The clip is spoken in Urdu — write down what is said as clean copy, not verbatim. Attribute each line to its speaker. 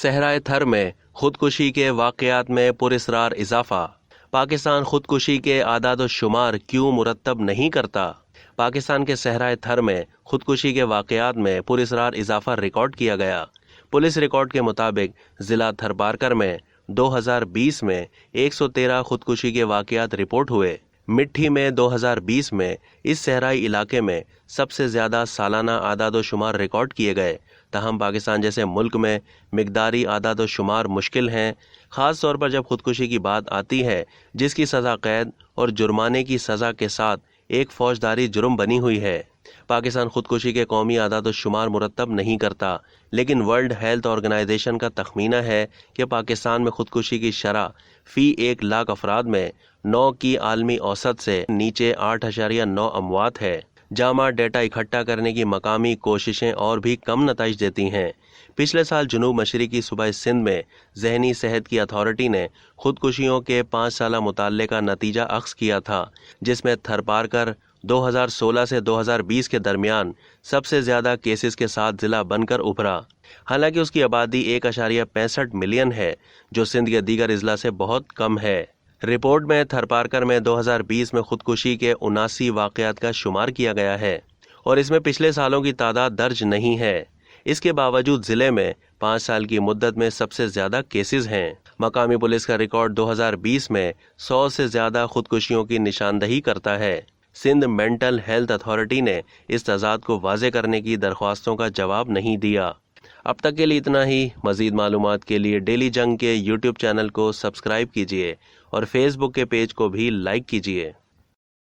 Speaker 1: صحرائے تھر میں خودکشی کے واقعات میں پراسرار اضافہ۔ پاکستان خودکشی کے اعداد و شمار کیوں مرتب نہیں کرتا؟ پاکستان کے صحرائے تھر میں خودکشی کے واقعات میں پراسرار اضافہ ریکارڈ کیا گیا۔ پولیس ریکارڈ کے مطابق ضلع تھرپارکر میں 2020 میں 113 خودکشی کے واقعات رپورٹ ہوئے۔ مٹھی میں 2020 میں اس صحرائی علاقے میں سب سے زیادہ سالانہ اعداد و شمار ریکارڈ کیے گئے۔ تاہم پاکستان جیسے ملک میں مقداری اعداد و شمار مشکل ہیں، خاص طور پر جب خودکشی کی بات آتی ہے جس کی سزا قید اور جرمانے کی سزا کے ساتھ ایک فوجداری جرم بنی ہوئی ہے۔ پاکستان خودکشی کے قومی اعداد و شمار مرتب نہیں کرتا، لیکن ورلڈ ہیلتھ آرگنائزیشن کا تخمینہ ہے کہ پاکستان میں خودکشی کی شرح فی 1 لاکھ افراد میں 9 کی عالمی اوسط سے نیچے 8.9 اموات ہے۔ جامع ڈیٹا اکٹھا کرنے کی مقامی کوششیں اور بھی کم نتائج دیتی ہیں۔ پچھلے سال جنوب مشرقی صوبہ سندھ میں ذہنی صحت کی اتھارٹی نے خودکشیوں کے 5 سالہ مطالعے کا نتیجہ اخذ کیا تھا، جس میں تھرپارکر 2016 سے 2020 کے درمیان سب سے زیادہ کیسز کے ساتھ ضلع بن کر ابھرا۔ حالانکہ اس کی آبادی 1.65 ملین ہے، جو سندھ کے دیگر اضلاع سے بہت کم ہے۔ رپورٹ میں تھرپارکر میں 2020 میں خودکشی کے 79 واقعات کا شمار کیا گیا ہے اور اس میں پچھلے سالوں کی تعداد درج نہیں ہے۔ اس کے باوجود ضلع میں 5 سال کی مدت میں سب سے زیادہ کیسز ہیں۔ مقامی پولیس کا ریکارڈ 2020 میں 100 سے زیادہ خودکشیوں کی نشاندہی کرتا ہے۔ سندھ مینٹل ہیلتھ اتھارٹی نے اس تضاد کو واضح کرنے کی درخواستوں کا جواب نہیں دیا۔ اب تک کے لیے اتنا ہی۔ مزید معلومات کے لیے ڈیلی جنگ کے یوٹیوب چینل کو سبسکرائب کیجیے اور فیس بک کے پیج کو بھی لائک کیجیے۔